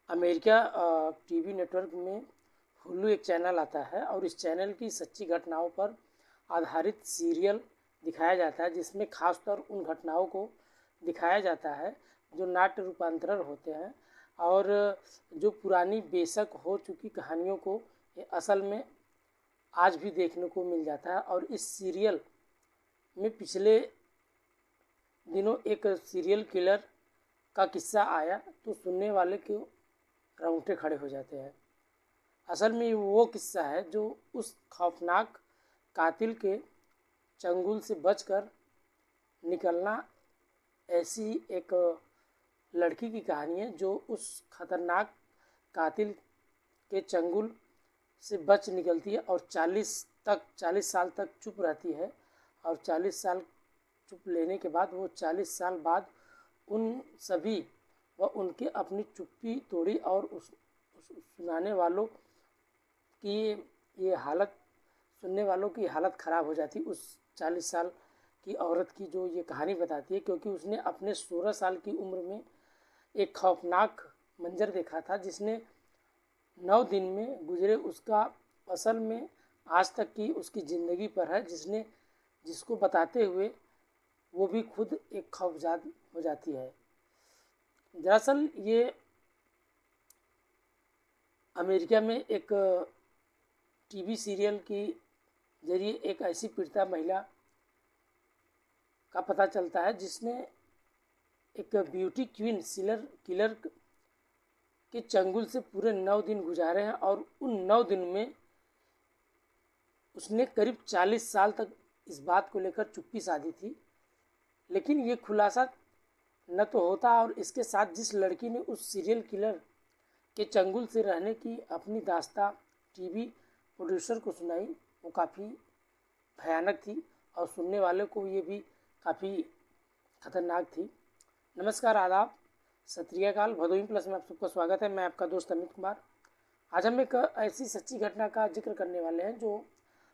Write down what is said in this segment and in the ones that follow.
America TV network में Hulu एक channel आता है और इस चैनल की सच्ची घटनाओं पर आधारित सीरियल दिखाया जाता है, जिसमें खासतौर उन घटनाओं को दिखाया जाता है जो नाट्य रूपांतरण होते हैं और जो पुरानी बेशक हो चुकी कहानियों को ये असल में आज भी देखने को मिल जाता है। और इस सीरियल में पिछले दिनों एक सीरियल किलर का किस्सा आया तो सुनने वाले के रोंगटे खड़े हो जाते हैं। असल में वो किस्सा है जो उस खौफनाक कातिल के चंगुल से बचकर निकलना, ऐसी एक लड़की की कहानी है जो उस खतरनाक कातिल के चंगुल से बच निकलती है और 40 साल तक चुप रहती है। और 40 साल चुप लेने के बाद वो 40 साल बाद उन सभी व उनके अपनी चुप्पी तोड़ी और उस सुनाने वालों की ये हालत, सुनने वालों की हालत ख़राब हो जाती उस 40 साल की औरत की जो ये कहानी बताती है, क्योंकि उसने अपने 16 साल की उम्र में एक खौफनाक मंजर देखा था जिसने 9 दिन में गुजरे उसका असल में आज तक की उसकी ज़िंदगी पर है, जिसको बताते हुए वो भी खुद एक खौफज़दा हो जाती है। दरअसल ये अमेरिका में एक टीवी सीरियल की जरिए एक ऐसी पीड़िता महिला का पता चलता है जिसने एक ब्यूटी क्वीन किलर के चंगुल से पूरे 9 दिन गुजारे हैं और उन 9 दिन में उसने करीब 40 साल तक इस बात को लेकर चुप्पी साधी थी। लेकिन ये खुलासा न तो होता और इसके साथ जिस लड़की ने उस सीरियल किलर के चंगुल से रहने की अपनी दास्तां टीवी प्रोड्यूसर को सुनाई, वो काफ़ी भयानक थी और सुनने वाले को ये भी काफ़ी खतरनाक थी। नमस्कार, आदाब, सत श्री अकाल, भदोही प्लस में आप सबका स्वागत है। मैं आपका दोस्त अमित कुमार। आज हम एक ऐसी सच्ची घटना का जिक्र करने वाले हैं जो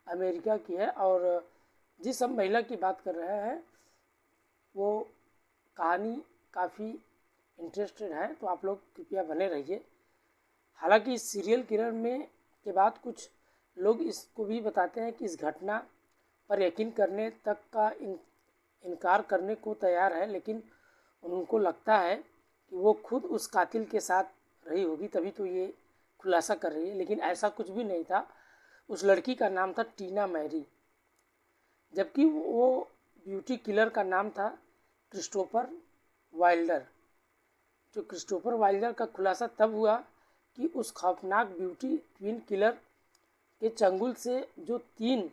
अमेरिका की है और जिस हम महिला की बात कर रहे हैं वो कहानी काफ़ी इंटरेस्टेड है, तो आप लोग कृपया बने रहिए। हालांकि इस सीरियल किलर में के बाद कुछ लोग इसको भी बताते हैं कि इस घटना पर यकीन करने तक का इनकार करने को तैयार है, लेकिन उनको लगता है कि वो खुद उस कातिल के साथ रही होगी, तभी तो ये खुलासा कर रही है। लेकिन ऐसा कुछ भी नहीं था। उस लड़की का नाम था टीना मैरी, जबकि वो ब्यूटी किलर का नाम था क्रिस्टोफर वाइल्डर। जो क्रिस्टोफर वाइल्डर का खुलासा तब हुआ कि उस खौफनाक ब्यूटी क्वीन किलर के चंगुल से जो 3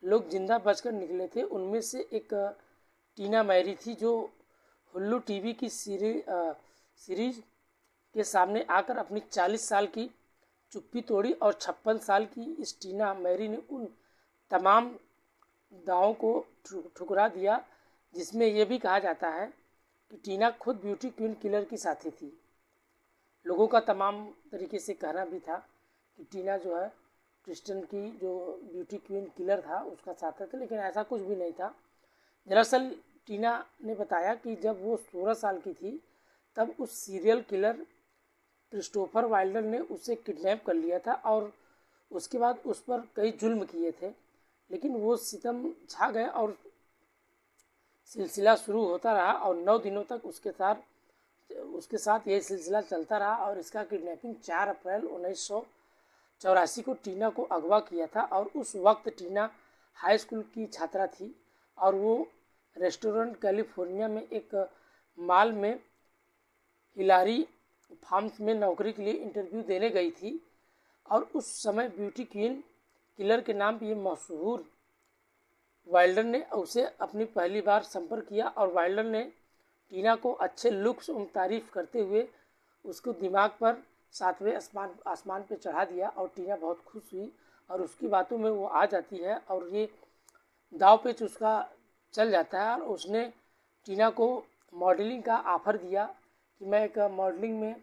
लोग जिंदा बचकर निकले थे उनमें से एक टीना मैरी थी, जो हुल्लू टीवी की सीरीज के सामने आकर अपनी 40 साल की चुप्पी तोड़ी और 56 साल की इस टीना मैरी ने उन तमाम दावों को ठुकरा दिया, जिसमें यह भी कहा जाता है कि टीना खुद ब्यूटी क्वीन किलर की साथी थी। लोगों का तमाम तरीके से कहना भी था कि टीना जो है क्रिस्टन की जो ब्यूटी क्वीन किलर था उसका साथी था, लेकिन ऐसा कुछ भी नहीं था। दरअसल टीना ने बताया कि जब वो 16 साल की थी तब उस सीरियल किलर क्रिस्टोफर वाइल्डर ने उसे किडनैप कर लिया था और उसके बाद उस पर कई जुल्म किए थे, लेकिन वो सितम छा गए और सिलसिला शुरू होता रहा और 9 दिनों तक उसके साथ यह सिलसिला चलता रहा। और इसका किडनैपिंग 4 अप्रैल 1984 को टीना को अगवा किया था और उस वक्त टीना हाई स्कूल की छात्रा थी और वो रेस्टोरेंट कैलिफोर्निया में एक मॉल में हिलारी फार्म्स में नौकरी के लिए इंटरव्यू देने गई थी। और उस समय ब्यूटी क्वीन किलर के नाम पर ये मशहूर वाइल्डर ने उसे अपनी पहली बार संपर्क किया और वाइल्डर ने टीना को अच्छे लुक्स और तारीफ करते हुए उसको दिमाग पर 7वें आसमान पे चढ़ा दिया और टीना बहुत खुश हुई और उसकी बातों में वो आ जाती है और ये दाव पेच उसका चल जाता है। और उसने टीना को मॉडलिंग का ऑफ़र दिया कि मैं एक मॉडलिंग में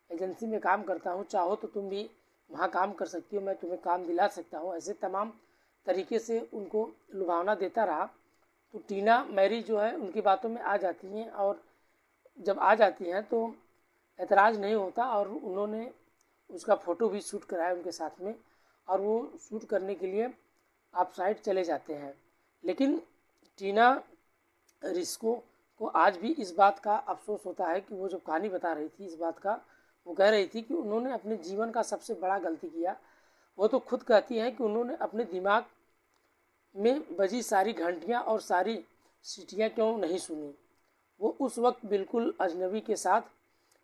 एजेंसी में काम करता हूँ, चाहो तो तुम भी वहाँ काम कर सकती हो, मैं तुम्हें काम दिला सकता हूँ। ऐसे तमाम तरीके से उनको लुभावना देता रहा। तो टीना मैरी जो है उनकी बातों में आ जाती हैं और जब आ जाती हैं तो ऐतराज़ नहीं होता और उन्होंने उसका फ़ोटो भी शूट कराया उनके साथ में, और वो शूट करने के लिए आप साइड चले जाते हैं। लेकिन टीना रिस्को को आज भी इस बात का अफसोस होता है कि वो जो कहानी बता रही थी इस बात का, वो कह रही थी कि उन्होंने अपने जीवन का सबसे बड़ा गलती किया। वो तो खुद कहती हैं कि उन्होंने अपने दिमाग में बजी सारी घंटियाँ और सारी सीटियाँ क्यों नहीं सुनी। वो उस वक्त बिल्कुल अजनबी के साथ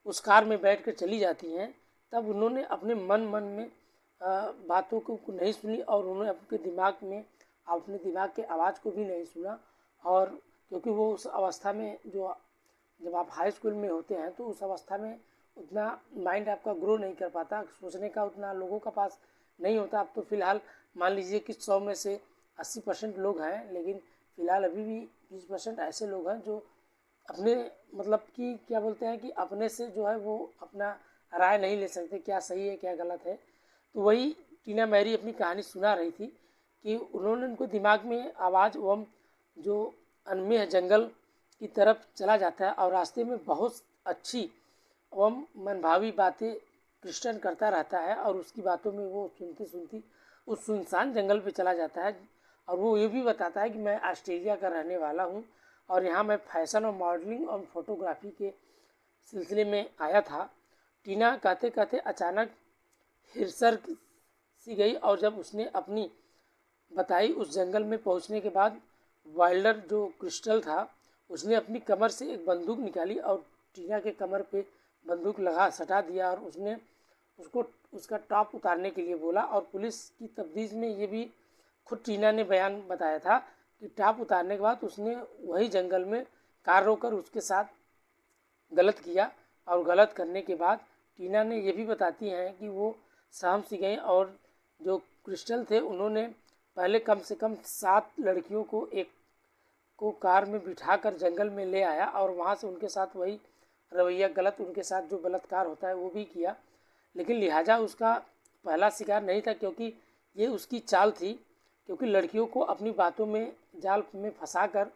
उस कार में बैठ कर चली जाती हैं, तब उन्होंने अपने मन में बातों को नहीं सुनी और उन्होंने अपने दिमाग के आवाज़ को भी नहीं सुना। और क्योंकि वो उस अवस्था में जब आप हाई स्कूल में होते हैं तो उस अवस्था में उतना माइंड आपका ग्रो नहीं कर पाता, सोचने का उतना लोगों का पास नहीं होता। अब तो फ़िलहाल मान लीजिए कि 100 में से 80% लोग हैं, लेकिन फ़िलहाल अभी भी 20% ऐसे लोग हैं जो अपने मतलब कि क्या बोलते हैं कि अपने से जो है वो अपना राय नहीं ले सकते, क्या सही है क्या गलत है। तो वही टीना मैरी अपनी कहानी सुना रही थी कि उन्होंने उनको दिमाग में आवाज़ एवं जो अनमेय जंगल की तरफ चला जाता है और रास्ते में बहुत अच्छी एवं मनभावी बातें क्रिस्टन करता रहता है और उसकी बातों में वो सुनती उस सुनसान जंगल पे चला जाता है। और वो ये भी बताता है कि मैं ऑस्ट्रेलिया का रहने वाला हूँ और यहाँ मैं फैशन और मॉडलिंग और फोटोग्राफी के सिलसिले में आया था। टीना कहते कहते अचानक हिरसर सी गई और जब उसने अपनी बताई उस जंगल में पहुँचने के बाद वाइल्डर जो क्रिस्टल था उसने अपनी कमर से एक बंदूक निकाली और टीना के कमर पे बंदूक लगा सटा दिया और उसने उसको उसका टॉप उतारने के लिए बोला। और पुलिस की तफ्तीश में ये भी खुद टीना ने बयान बताया था कि टॉप उतारने के बाद उसने वही जंगल में कार रोककर उसके साथ गलत किया। और गलत करने के बाद टीना ने ये भी बताती हैं कि वो सहम सी गई और जो क्रिस्टल थे उन्होंने पहले कम से कम 7 लड़कियों को कार में बिठाकर जंगल में ले आया और वहाँ से उनके साथ वही रवैया गलत उनके साथ जो बलात्कार होता है वो भी किया। लेकिन लिहाजा उसका पहला शिकार नहीं था, क्योंकि ये उसकी चाल थी, क्योंकि लड़कियों को अपनी बातों में जाल में फंसाकर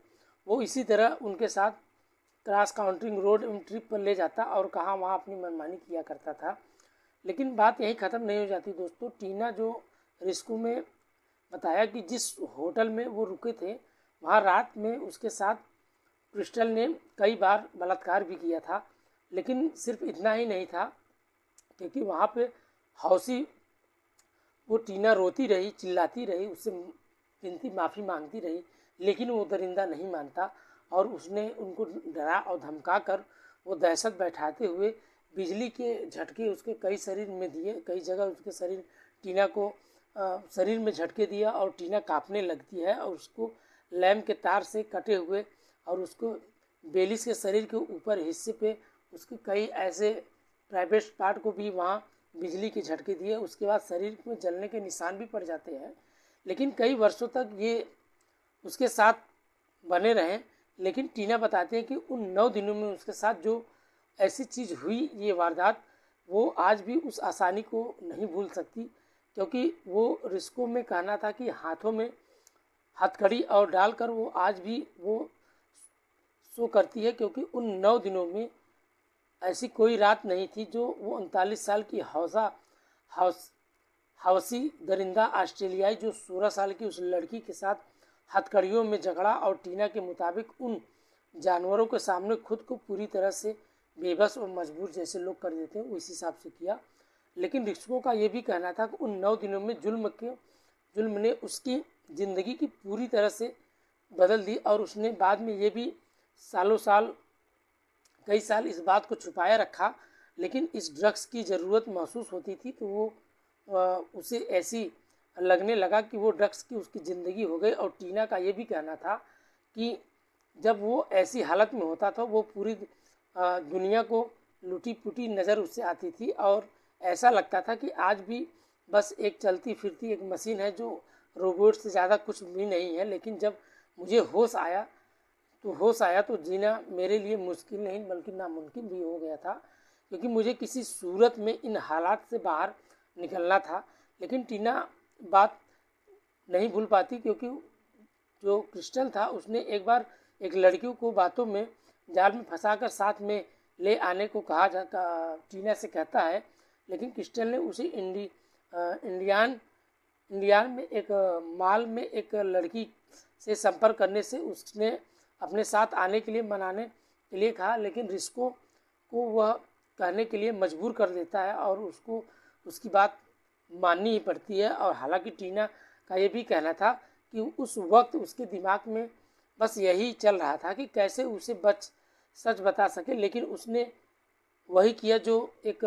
वो इसी तरह उनके साथ क्रॉस काउंट्रिंग रोड ट्रिप पर ले जाता और कहाँ वहाँ अपनी मनमानी किया करता था। लेकिन बात यहीं ख़त्म नहीं हो जाती दोस्तों। टीना जो रिस्को में बताया कि जिस होटल में वो रुके थे वहाँ रात में उसके साथ क्रिस्टल ने कई बार बलात्कार भी किया था। लेकिन सिर्फ इतना ही नहीं था, क्योंकि वहाँ पे हौसी वो टीना रोती रही, चिल्लाती रही, उससे विनती माफ़ी मांगती रही, लेकिन वो दरिंदा नहीं मानता और उसने उनको डरा और धमका कर वो दहशत बैठाते हुए बिजली के झटके उसके कई शरीर में दिए, कई जगह उसके टीना को शरीर में झटके दिया और टीना काँपने लगती है और उसको लैम्प के तार से कटे हुए और उसको बेलिस के शरीर के ऊपर हिस्से पे उसके कई ऐसे प्राइवेट पार्ट को भी वहाँ बिजली के झटके दिए। उसके बाद शरीर में जलने के निशान भी पड़ जाते हैं, लेकिन कई वर्षों तक ये उसके साथ बने रहे। लेकिन टीना बताते हैं कि उन 9 दिनों में उसके साथ जो ऐसी चीज़ हुई, ये वारदात, वो आज भी उस आसानी को नहीं भूल सकती, क्योंकि वो रिस्को में कहना था कि हाथों में हथकड़ी और डालकर वो आज भी वो शो करती है, क्योंकि उन 9 दिनों में ऐसी कोई रात नहीं थी जो वो 39 साल की हवसी दरिंदा ऑस्ट्रेलियाई जो 16 साल की उस लड़की के साथ हथकड़ियों में झगड़ा और टीना के मुताबिक उन जानवरों के सामने खुद को पूरी तरह से बेबस और मजबूर जैसे लोग कर देते हैं उस हिसाब से किया। लेकिन रिस्को का ये भी कहना था कि उन 9 दिनों में जुल्म ने उसकी ज़िंदगी की पूरी तरह से बदल दी और उसने बाद में ये भी कई साल इस बात को छुपाया रखा। लेकिन इस ड्रग्स की ज़रूरत महसूस होती थी तो वो उसे ऐसी लगने लगा कि वो ड्रग्स की उसकी ज़िंदगी हो गई। और टीना का ये भी कहना था कि जब वो ऐसी हालत में होता था वो पूरी दुनिया को लूटी पुटी नज़र उससे आती थी और ऐसा लगता था कि आज भी बस एक चलती फिरती एक मशीन है जो रोबोट से ज़्यादा कुछ भी नहीं है। लेकिन जब मुझे होश आया तो जीना मेरे लिए मुश्किल नहीं बल्कि नामुमकिन भी हो गया था, क्योंकि मुझे किसी सूरत में इन हालात से बाहर निकलना था। लेकिन टीना बात नहीं भूल पाती, क्योंकि जो क्रिस्टल था उसने एक बार एक लड़की को बातों में जाल में फंसाकर साथ में ले आने को टीना से कहता है, लेकिन क्रिस्टल ने उसे इंडियान में एक माल में एक लड़की से संपर्क करने से उसने अपने साथ आने के लिए मनाने के लिए कहा, लेकिन रिस्को को वह कहने के लिए मजबूर कर देता है और उसको उसकी बात माननी ही पड़ती है। और हालांकि टीना का ये भी कहना था कि उस वक्त उसके दिमाग में बस यही चल रहा था कि कैसे उसे सच बता सके, लेकिन उसने वही किया जो एक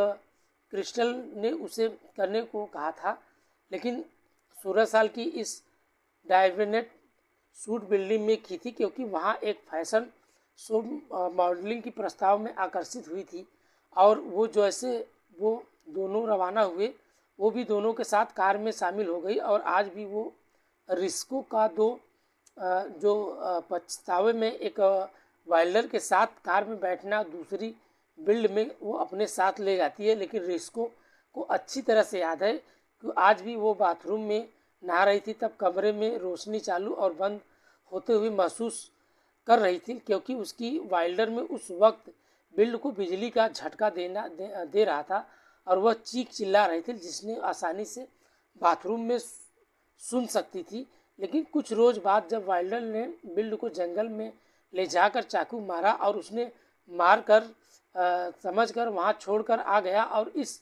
क्रिस्टल ने उसे करने को कहा था। लेकिन 16 साल की इस डायवेनेट सूट बिल्डिंग में की थी, क्योंकि वहाँ एक फैशन शो मॉडलिंग की प्रस्ताव में आकर्षित हुई थी। और वो जैसे वो दोनों रवाना हुए, वो भी दोनों के साथ कार में शामिल हो गई। और आज भी वो रिस्को का जो पछतावे में एक वाइल्डर के साथ कार में बैठना दूसरी बिल्ड में वो अपने साथ ले जाती है। लेकिन रिस्को को अच्छी तरह से याद है कि आज भी वो बाथरूम में नहा रही थी, तब कमरे में रोशनी चालू और बंद होते हुए महसूस कर रही थी, क्योंकि उसकी वाइल्डर में उस वक्त बिल्ड को बिजली का झटका दे रहा था और वह चीख चिल्ला रही थी, जिसने आसानी से बाथरूम में सुन सकती थी। लेकिन कुछ रोज़ बाद जब वाइल्डर ने बिल्ड को जंगल में ले जाकर चाकू मारा और उसने मार कर समझकर वहाँ छोड़कर आ गया, और इस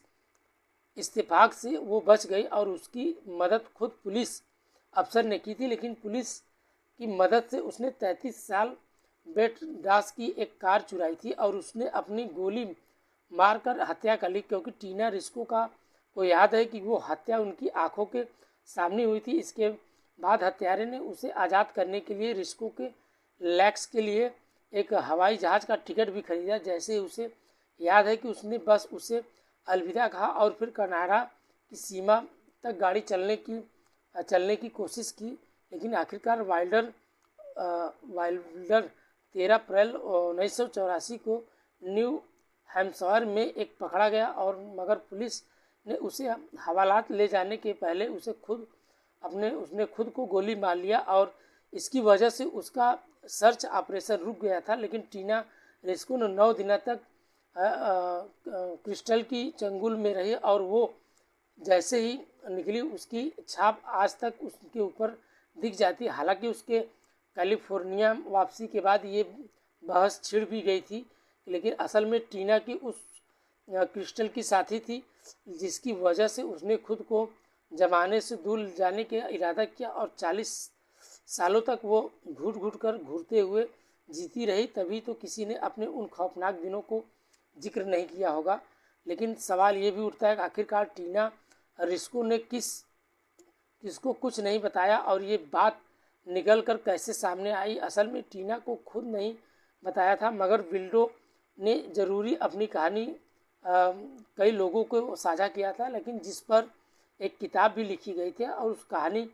इत्तेफाक से वो बच गई और उसकी मदद खुद पुलिस अफसर ने की थी। लेकिन पुलिस की मदद से उसने 33 साल बेट दास की एक कार चुराई थी और उसने अपनी गोली मारकर हत्या कर ली, क्योंकि टीना रिस्को को याद है कि वो हत्या उनकी आंखों के सामने हुई थी। इसके बाद हत्यारे ने उसे आज़ाद करने के लिए रिस्को के लैक्स के लिए एक हवाई जहाज़ का टिकट भी खरीदा। जैसे उसे याद है कि उसने बस उसे अलविदा कहा और फिर कनाडा की सीमा तक गाड़ी चलने की कोशिश की। लेकिन आखिरकार वाइल्डर 13 अप्रैल 1984 को न्यू हैम्पशायर में एक पकड़ा गया, और मगर पुलिस ने उसे हवालात ले जाने के पहले उसने खुद को गोली मार लिया और इसकी वजह से उसका सर्च ऑपरेशन रुक गया था। लेकिन टीना रिस्को ने 9 दिनों तक क्रिस्टल की चंगुल में रही और वो जैसे ही निकली उसकी छाप आज तक उसके ऊपर दिख जाती। हालांकि उसके कैलिफोर्निया वापसी के बाद ये बहस छिड़ भी गई थी, लेकिन असल में टीना की उस क्रिस्टल की साथी थी, जिसकी वजह से उसने खुद को जमाने से दूर जाने का इरादा किया और 40 सालों तक वो घुट कर घूरते हुए जीती रही। तभी तो किसी ने अपने उन खौफनाक दिनों को जिक्र नहीं किया होगा। लेकिन सवाल ये भी उठता है कि आखिरकार टीना रिस्को ने किसको कुछ नहीं बताया और ये बात निकल कर कैसे सामने आई। असल में टीना को खुद नहीं बताया था, मगर विल्डो ने ज़रूरी अपनी कहानी कई लोगों को साझा किया था, लेकिन जिस पर एक किताब भी लिखी गई थी और उस कहानी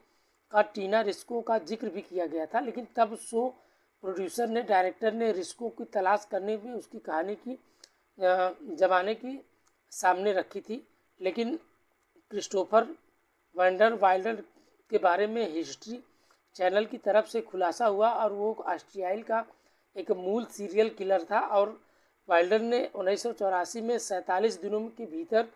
का टीना रिस्को का जिक्र भी किया गया था। लेकिन तब शो प्रोड्यूसर ने डायरेक्टर ने रिस्को की तलाश करने में उसकी कहानी की जमाने की सामने रखी थी। लेकिन क्रिस्टोफर वैंडर वाइल्डर के बारे में हिस्ट्री चैनल की तरफ से खुलासा हुआ और वो ऑस्ट्रेलिया का एक मूल सीरियल किलर था। और वाइल्डर ने 1984 में 47 दिनों के भीतर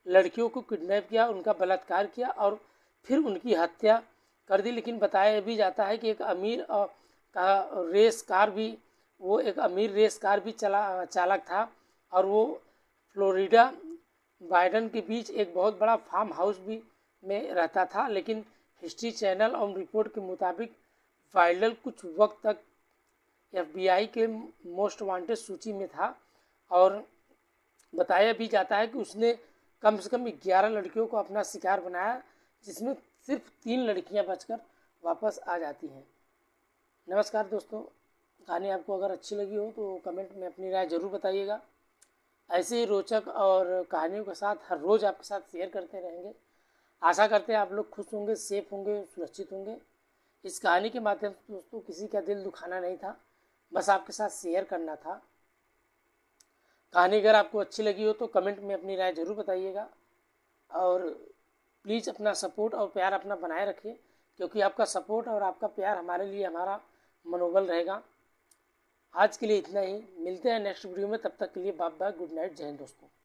लड़कियों को किडनैप किया, उनका बलात्कार किया और फिर उनकी हत्या कर दी। लेकिन बताया भी जाता है कि एक अमीर रेस कार भी चालक था और वो फ्लोरिडा बाइडन के बीच एक बहुत बड़ा फार्म हाउस भी में रहता था। लेकिन हिस्ट्री चैनल और रिपोर्ट के मुताबिक वाइल्डर कुछ वक्त तक FBI के मोस्ट वांटेड सूची में था और बताया भी जाता है कि उसने कम से कम 11 लड़कियों को अपना शिकार बनाया, जिसमें सिर्फ 3 लड़कियां बचकर वापस आ जाती हैं। नमस्कार दोस्तों, कहानी आपको अगर अच्छी लगी हो तो कमेंट में अपनी राय ज़रूर बताइएगा। ऐसे ही रोचक और कहानियों के साथ हर रोज़ आपके साथ शेयर करते रहेंगे। आशा करते हैं आप लोग खुश होंगे, सेफ होंगे, सुरक्षित होंगे। इस कहानी के माध्यम से दोस्तों किसी का दिल दुखाना नहीं था, बस आपके साथ शेयर करना था। कहानी अगर आपको अच्छी लगी हो तो कमेंट में अपनी राय ज़रूर बताइएगा और प्लीज़ अपना सपोर्ट और प्यार अपना बनाए रखिए, क्योंकि आपका सपोर्ट और आपका प्यार हमारे लिए हमारा मनोबल रहेगा। आज के लिए इतना ही, मिलते हैं नेक्स्ट वीडियो में, तब तक के लिए बाय बाय, गुड नाइट, जय हिंद दोस्तों।